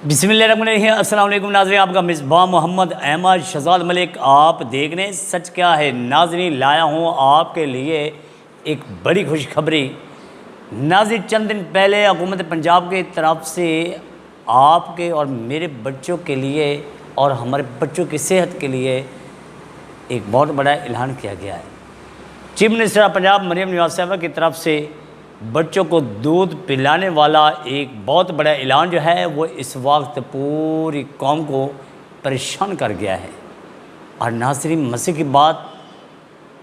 बिस्मिल्लाहिर्रहमानिर्रहीम। अस्सलाम वालेकुम नाज़रीन, आपका मिसबाह मोहम्मद अहमद शहजाद मलिक आप देख रहे हैं सच क्या है। नाज़रीन लाया हूँ आपके लिए एक बड़ी खुशखबरी। नाज़रीन चंद दिन पहले हुकूमत पंजाब की तरफ से आपके और मेरे बच्चों के लिए और हमारे बच्चों की सेहत के लिए एक बहुत बड़ा ऐलान किया गया है। Chief minister of Punjab Maryam Nawaz Sahiba की तरफ से बच्चों को दूध पिलाने वाला एक बहुत बड़ा ऐलान जो है वो इस वक्त पूरी कौम को परेशान कर गया है। और नाज़रीन मज़े की बात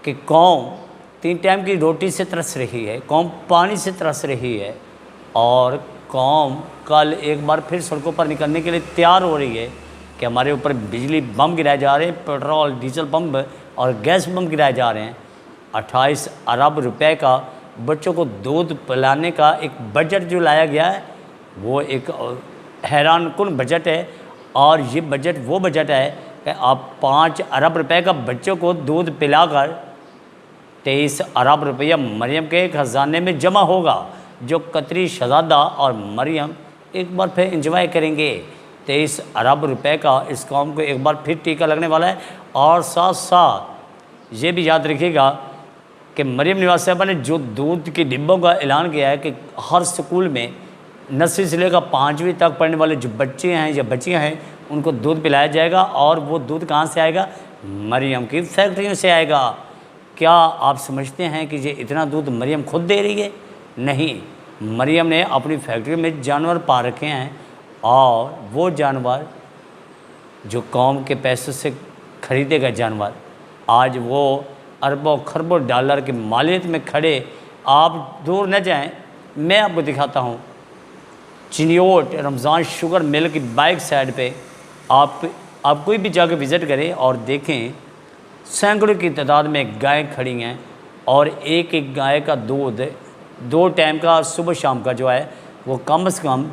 कि कौम 3 टाइम की रोटी से तरस रही है, कौम पानी से तरस रही है और कौम कल एक बार फिर सड़कों पर निकलने के लिए तैयार हो रही है कि हमारे ऊपर बिजली बम गिराए जा रहे हैं, पेट्रोल डीजल बम और गैस बम गिराए जा रहे हैं। 28 अरब रुपए का बच्चों को दूध पिलाने का एक बजट जो लाया गया है वो एक हैरानकुन बजट है। और ये बजट वो बजट है कि आप 5 अरब रुपए का बच्चों को दूध पिलाकर 23 अरब रुपया मरियम के ख़जाने में जमा होगा, जो कतरी शहज़ादा और मरियम एक बार फिर इंजॉय करेंगे। 23 अरब रुपए का इस कौम को एक बार फिर टीका लगने वाला है। और साथ साथ ये भी याद रखिएगा कि मरियम नवाज़ साहिबा ने जो दूध के डिब्बों का ऐलान किया है कि हर स्कूल में नर्सरी से लेकर 5वीं तक पढ़ने वाले जो बच्चे हैं या बच्चियां हैं उनको दूध पिलाया जाएगा। और वो दूध कहाँ से आएगा? मरियम की फैक्ट्रियों से आएगा। क्या आप समझते हैं कि ये इतना दूध मरियम खुद दे रही है? नहीं, मरियम ने अपनी फैक्ट्री में जानवर पा रखे हैं और वो जानवर जो कौम के पैसों से ख़रीदे गए जानवर आज वो अरबों खरबों डॉलर की मालियत में खड़े। आप दूर न जाएं, मैं आपको दिखाता हूं चिनियोट रमज़ान शुगर मिल की बाइक साइड पे आप कोई भी जाकर विज़िट करें और देखें सैकड़ों की तादाद में गाय खड़ी हैं और एक एक गाय का दूध 2 टाइम का सुबह शाम का जो है वो कम से कम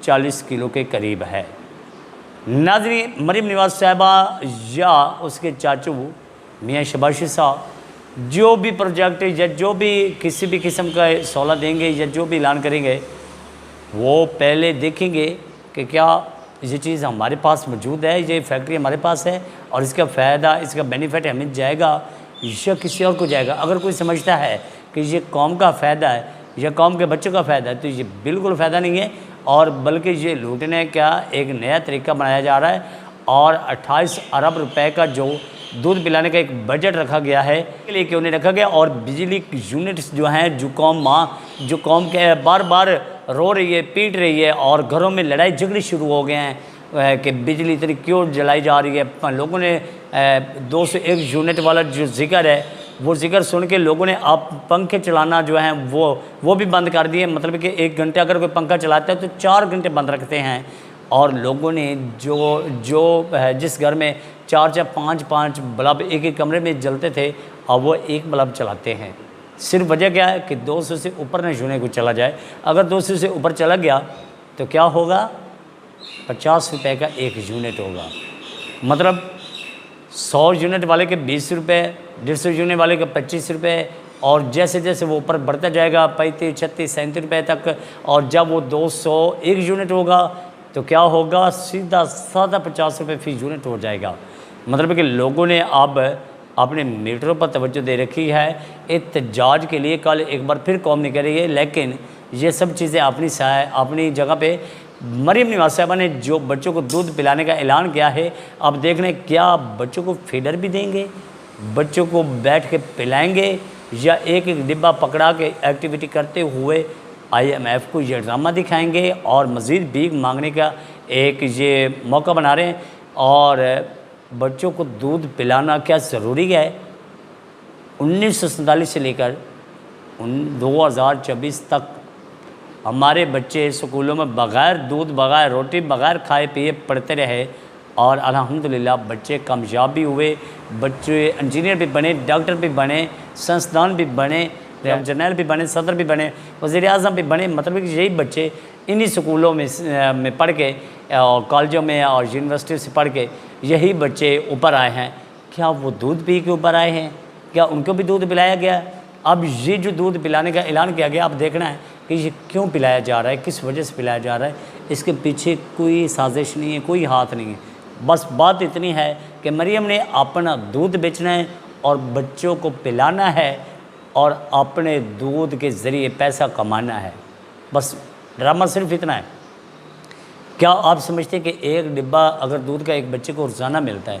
40 किलो के करीब है। नाज़रीन मरियम नवाज़ साहिबा या उसके चाचू मियाँ शबाशी साहब जो भी प्रोजेक्ट या जो भी किसी भी किस्म का सौला देंगे या जो भी ऐलान करेंगे वो पहले देखेंगे कि क्या ये चीज़ हमारे पास मौजूद है, ये फैक्ट्री हमारे पास है और इसका फ़ायदा इसका बेनिफिट हमें जाएगा या किसी और को जाएगा। अगर कोई समझता है कि ये कौम का फ़ायदा है या कौम के बच्चों का फ़ायदा है तो ये बिल्कुल फ़ायदा नहीं है और बल्कि ये लूटने का एक नया तरीका बनाया जा रहा है। और 28 अरब रुपए का जो दूध पिलाने का एक बजट रखा गया है के लिए क्यों नहीं रखा गया। और बिजली यूनिट्स जो हैं जो कौम के बार बार रो रही है, पीट रही है और घरों में लड़ाई झगड़े शुरू हो गए हैं कि बिजली इतनी क्यों जलाई जा रही है। लोगों ने 201 यूनिट वाला जो जिक्र है वो जिक्र सुन के लोगों ने अब पंखे चलाना जो है वो भी बंद कर दिए। मतलब कि 1 घंटे अगर कोई पंखा चलाता है तो 4 घंटे बंद रखते हैं। और लोगों ने जिस घर में 4 5 बल्ब एक एक कमरे में जलते थे अब वो एक बल्ब चलाते हैं। सिर्फ वजह क्या है कि 200 से ऊपर न यूनिट को चला जाए। अगर 200 से ऊपर चला गया तो क्या होगा? 50 रुपये का एक यूनिट होगा। मतलब 100 यूनिट वाले के 20 रुपये, 150 यूनिट वाले के 25 रुपये और जैसे जैसे वो ऊपर बढ़ता जाएगा 35 36 37 रुपये तक। और जब वो 201 यूनिट होगा तो क्या होगा? सीधा साधा 50 रुपये फी यूनिट हो जाएगा। मतलब कि लोगों ने अब अपने मीटरों पर तवज्जो दे रखी है। एहतजाज के लिए कल एक बार फिर कौम निकल रही है। लेकिन ये सब चीज़ें अपनी जगह पे मरियम नवाज़ साहिबा ने जो बच्चों को दूध पिलाने का ऐलान किया है, अब देख लें क्या बच्चों को फीडर भी देंगे, बच्चों को बैठ के पिलाएंगे या एक एक डिब्बा पकड़ा के एक्टिविटी करते हुए IMF को ये ड्रामा दिखाएंगे और मज़ीद भीख मांगने का एक ये मौका बना रहे हैं। और बच्चों को दूध पिलाना क्या ज़रूरी है? 1947 से लेकर 2024 तक हमारे बच्चे स्कूलों में बग़ैर दूध, बग़ैर रोटी, बग़ैर खाए पिए पढ़ते रहे और अल्हम्दुलिल्लाह बच्चे कामयाब भी हुए, बच्चे इंजीनियर भी बने, डॉक्टर भी बने, साइंसदान भी बने, जनरल भी बने, सदर भी बने, वज़ीर आज़म भी बने। मतलब कि यही बच्चे इन्हीं स्कूलों में पढ़ के और कॉलेजों में और यूनिवर्सिटी से पढ़ के यही बच्चे ऊपर आए हैं। क्या वो दूध पी के ऊपर आए हैं? क्या उनको भी दूध पिलाया गया? अब ये जो दूध पिलाने का ऐलान किया गया, अब देखना है कि ये क्यों पिलाया जा रहा है, किस वजह से पिलाया जा रहा है। इसके पीछे कोई साजिश नहीं है, कोई हाथ नहीं है। बस बात इतनी है कि मरियम ने अपना दूध बेचना है और बच्चों को पिलाना है और अपने दूध के ज़रिए पैसा कमाना है। बस ड्रामा सिर्फ इतना है। क्या आप समझते हैं कि एक डिब्बा अगर दूध का एक बच्चे को रोज़ाना मिलता है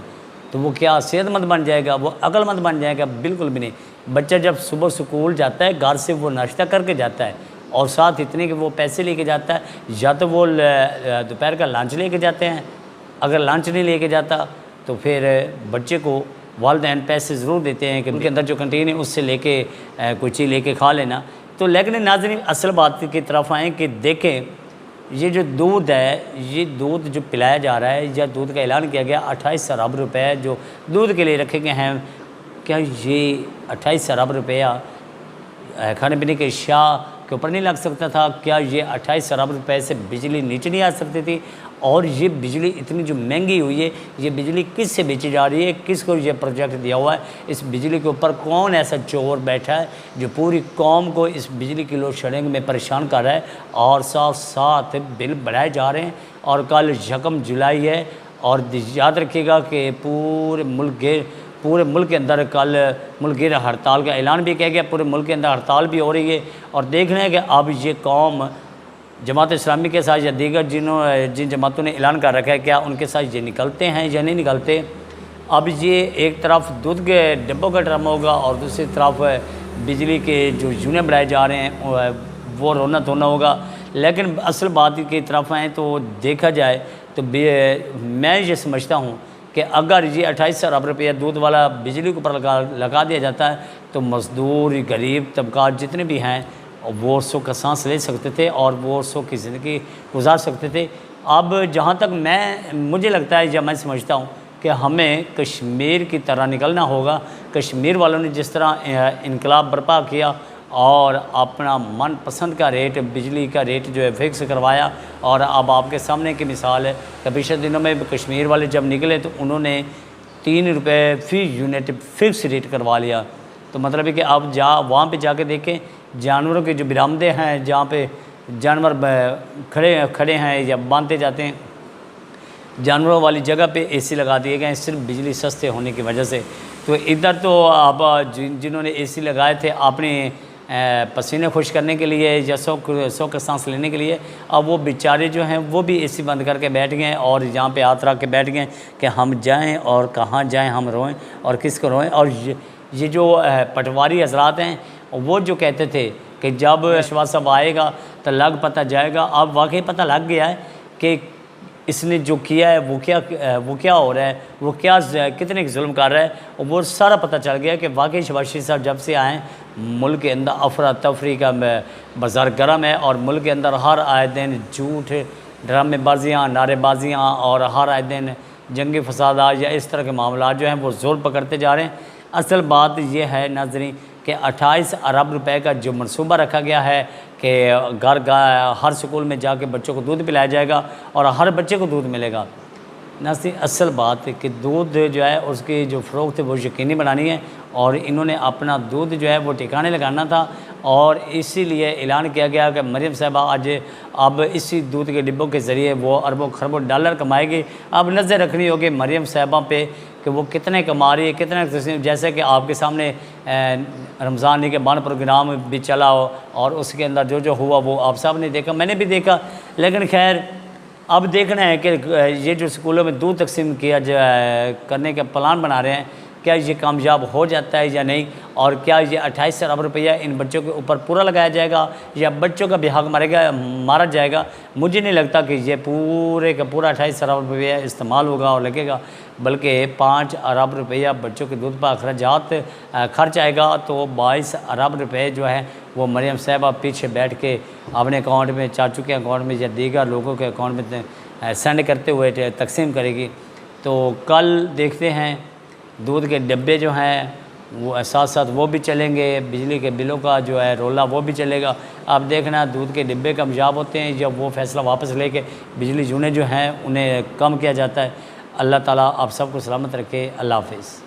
तो वो क्या सेहतमंद बन जाएगा, वो अक्लमंद बन जाएगा? बिल्कुल भी नहीं। बच्चा जब सुबह स्कूल जाता है, घर से वो नाश्ता करके जाता है और साथ इतने कि वो पैसे लेके जाता है, या तो वो दोपहर का लंच लेके जाते हैं। अगर लंच नहीं लेके जाता तो फिर बच्चे को वालिदैन पैसे ज़रूर देते हैं कि उनके अंदर जो कंटीन है उससे लेके कोई चीज़ लेके खा लेना। तो लेकिन नाज़रीन असल बात की तरफ आएँ कि देखें, ये जो दूध है, ये दूध जो पिलाया जा रहा है या दूध का ऐलान किया गया 28 अरब रुपए जो दूध के लिए रखे गए हैं, क्या ये 28 अरब रुपया खाने पीने के अशिया के ऊपर नहीं लग सकता था? क्या ये 28 अरब रुपए से बिजली नीचे नहीं आ सकती थी? और ये बिजली इतनी जो महंगी हुई है, ये बिजली किस से बेची जा रही है? किसको ये प्रोजेक्ट दिया हुआ है? इस बिजली के ऊपर कौन ऐसा चोर बैठा है जो पूरी कौम को इस बिजली की लोड शेडिंग में परेशान कर रहा है? और साथ साथ बिल बढ़ाए जा रहे हैं। और कल 1 जुलाई है और याद रखिएगा कि पूरे मुल्क के अंदर कल मुल्क हड़ताल का ऐलान भी किया गया। पूरे मुल्क के अंदर हड़ताल भी हो रही है और देख रहे हैं कि अब ये कौम जमात इस्लामी के साथ या दीगर जिन जमातों ने ऐलान कर रखा है, क्या उनके साथ ये निकलते हैं या नहीं निकलते? अब ये एक तरफ दूध के डिब्बों का ड्रामा होगा और दूसरी तरफ बिजली के जो यूनिट बढ़ाए जा रहे हैं वो रोना धोना होगा। लेकिन असल बात की तरफ आएँ तो देखा जाए तो मैं ये समझता हूँ कि अगर ये 28 अरब रुपया दूध वाला बिजली के ऊपर लगा दिया जाता है तो मज़दूर, गरीब तबका जितने भी हैं वो सुख का सांस ले सकते थे और वो सुख की ज़िंदगी गुजार सकते थे। अब जहाँ तक मुझे लगता है या मैं समझता हूँ कि हमें कश्मीर की तरह निकलना होगा। कश्मीर वालों ने जिस तरह इनकलाब बर्पा किया और अपना मनपसंद का रेट, बिजली का रेट जो है फिक्स करवाया, और अब आपके सामने की मिसाल है कि पिछले दिनों में कश्मीर वाले जब निकले तो उन्होंने 3 रुपये फ़ी यूनिट फिक्स रेट करवा लिया। तो मतलब है कि आप वहाँ पे जाके देखें, जानवरों के जो बरामदे हैं जहाँ पे जानवर खड़े हैं या बांधते जाते हैं, जानवरों वाली जगह पे एसी लगा दिए गए हैं सिर्फ बिजली सस्ते होने की वजह से। तो इधर तो आप जिन्होंने एसी लगाए थे अपने पसीने खुश करने के लिए या सौ का सांस लेने के लिए, अब वो बेचारे जो हैं वो भी एसी बंद करके बैठ गए और यहाँ पे हाथ रख के बैठ गए कि हम जाएं और कहाँ जाएं, हम रोएं और किसको रोएं। और ये जो पटवारी हजरात हैं वो जो कहते थे कि जब विश्वास अब आएगा तो लग पता जाएगा, अब वाकई पता लग गया है कि इसने जो किया है वो क्या हो रहा है, वो क्या कितने जुल्म कर रहा है, वो सारा पता चल गया कि वाकई शहबाज शरीफ साहब जब से आए मुल्क के अंदर अफरा तफरी का बाजार गर्म है और मुल्क के अंदर हर आए दिन झूठ, ड्रामेबाजियाँ, नारेबाजियाँ और हर आए दिन जंगी फसादात या इस तरह के मामला जो हैं वो ज़ोर पकड़ते जा रहे हैं। असल बात यह है नाज़रीन कि 28 अरब रुपए का जो मनसूबा रखा गया है कि हर स्कूल में जाके बच्चों को दूध पिलाया जाएगा और हर बच्चे को दूध मिलेगा। नाज़रीन असल बात है कि दूध जो है उसकी जो फ़रोख्त है वो यकीनी बनानी है और इन्होंने अपना दूध जो है वो ठिकाने लगाना था और इसीलिए ऐलान किया गया कि मरियम साहिबा आज अब इसी दूध के डिब्बों के ज़रिए वो अरबों खरबों डॉलर कमाएगी। अब नज़र रखनी होगी मरियम साहिबा पे कि वो कितने कमा रही है, कितने, जैसे कि आपके सामने रमज़ान के बान प्रोग्राम भी चला हो और उसके अंदर जो जो हुआ वो आप सब ने देखा, मैंने भी देखा। लेकिन खैर अब देखना है कि ये जो स्कूलों में दूध तकसीम करने का प्लान बना रहे हैं, क्या ये कामयाब हो जाता है या नहीं, और क्या ये 28 अरब रुपया इन बच्चों के ऊपर पूरा लगाया जाएगा या बच्चों का भी हक मारा जाएगा। मुझे नहीं लगता कि ये पूरे का पूरा 28 अरब रुपया इस्तेमाल होगा और लगेगा, बल्कि 5 अरब रुपया बच्चों के दूध पर अखराजात खर्च आएगा। तो 22 अरब रुपये जो है वो मरियम साहिबा पीछे बैठ के अपने अकाउंट में, चाचू के अकाउंट में या दीगर लोगों के अकाउंट में सेंड करते हुए तकसीम करेगी। तो कल देखते हैं दूध के डब्बे जो हैं वो साथ साथ वो भी चलेंगे, बिजली के बिलों का जो है रोला वो भी चलेगा। अब देखना दूध के डिब्बे कामयाब होते हैं जब वो फ़ैसला वापस लेके बिजली यूनिट जो हैं उन्हें कम किया जाता है। अल्लाह ताला आप सबको सलामत रखे। अल्लाह हाफ़िज़।